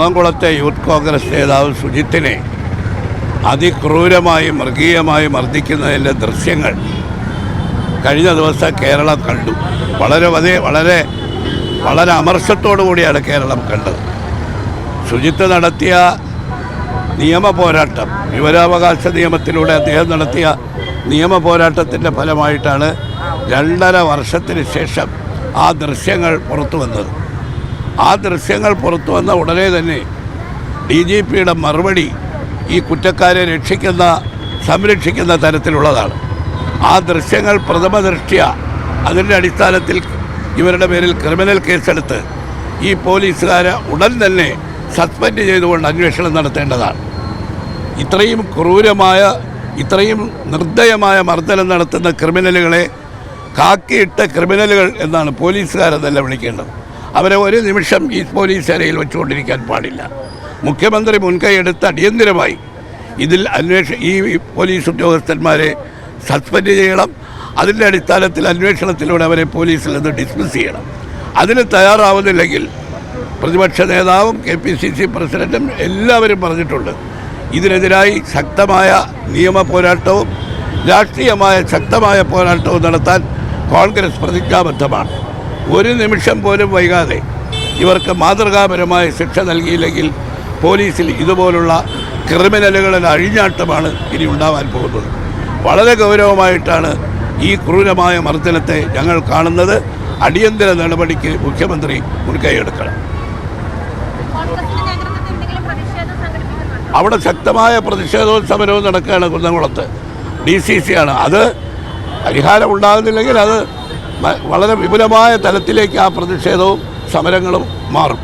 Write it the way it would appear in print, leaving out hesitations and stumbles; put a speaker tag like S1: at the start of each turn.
S1: കുന്നംകുളത്തെ youth Congress നേതാവ് സുജിത്തിനെ അതിക്രൂരമായി മൃഗീയമായി മർദ്ദിക്കുന്നതിൻ്റെ ദൃശ്യങ്ങൾ കഴിഞ്ഞ ദിവസം കേരളം കണ്ടു. വളരെ അമർഷത്തോടു കൂടിയാണ് കേരളം കണ്ടത്. സുജിത്ത് നടത്തിയ നിയമ പോരാട്ടം, വിവരാവകാശ നിയമത്തിലൂടെ അദ്ദേഹം നടത്തിയ നിയമ പോരാട്ടത്തിൻ്റെ ഫലമായിട്ടാണ് 2.5 വർഷത്തിന് ശേഷം ആ ദൃശ്യങ്ങൾ പുറത്തു വന്നത്. ആ ദൃശ്യങ്ങൾ പുറത്തു വന്ന ഉടനെ തന്നെ DGPയുടെ മറുപടി ഈ കുറ്റക്കാരെ സംരക്ഷിക്കുന്ന തരത്തിലുള്ളതാണ്. ആ ദൃശ്യങ്ങൾ പ്രഥമ ദൃഷ്ട്യാ അതിൻ്റെ അടിസ്ഥാനത്തിൽ ഇവരുടെ പേരിൽ ക്രിമിനൽ കേസെടുത്ത് ഈ പോലീസുകാരെ ഉടൻ തന്നെ സസ്പെൻഡ് ചെയ്തുകൊണ്ട് അന്വേഷണം നടത്തേണ്ടതാണ്. ഇത്രയും ക്രൂരമായ, ഇത്രയും നിർദ്ദയമായ മർദ്ദനം നടത്തുന്ന ക്രിമിനലുകളെ കാക്കിയിട്ട ക്രിമിനലുകൾ എന്നാണ് പോലീസുകാരെന്നല്ല വിളിക്കേണ്ടത്. അവരെ ഒരു നിമിഷം ഈ പോലീസ് സേനയിൽ വെച്ചുകൊണ്ടിരിക്കാൻ പാടില്ല. മുഖ്യമന്ത്രി മുൻകൈയെടുത്ത് അടിയന്തിരമായി ഇതിൽ ഈ പോലീസ് ഉദ്യോഗസ്ഥന്മാരെ സസ്പെൻഡ് ചെയ്യണം. അതിൻ്റെ അടിസ്ഥാനത്തിൽ അന്വേഷണത്തിലൂടെ അവരെ പോലീസിൽ നിന്ന് ഡിസ്മിസ് ചെയ്യണം. അതിന് തയ്യാറാവുന്നില്ലെങ്കിൽ പ്രതിപക്ഷ നേതാവും KPCC പ്രസിഡൻറ്റും എല്ലാവരും പറഞ്ഞിട്ടുണ്ട്, ഇതിനെതിരായി ശക്തമായ നിയമ പോരാട്ടവും രാഷ്ട്രീയമായ ശക്തമായ പോരാട്ടവും നടത്താൻ കോൺഗ്രസ് പ്രതിജ്ഞാബദ്ധമാണ്. ഒരു നിമിഷം പോലും വൈകാതെ ഇവർക്ക് മാതൃകാപരമായ ശിക്ഷ നൽകിയില്ലെങ്കിൽ പോലീസിൽ ഇതുപോലുള്ള ക്രിമിനലുകളുടെ അഴിഞ്ഞാട്ടമാണ് ഇനി ഉണ്ടാവാൻ പോകുന്നത്. വളരെ ഗൗരവമായിട്ടാണ് ഈ ക്രൂരമായ മർദ്ദനത്തെ ഞങ്ങൾ കാണുന്നത്. അടിയന്തര നടപടിക്ക് മുഖ്യമന്ത്രി മുൻകൈയെടുക്കണം. അവിടെ ശക്തമായ പ്രതിഷേധവും സമരവും നടക്കുകയാണ്. കുന്നംകുളത്ത് DCC ആണ്. അത് പരിഹാരം ഉണ്ടാകുന്നില്ലെങ്കിൽ അത് വളരെ വിപുലമായ തലത്തിലേക്ക് ആ പ്രതിഷേധവും സമരങ്ങളും മാറും.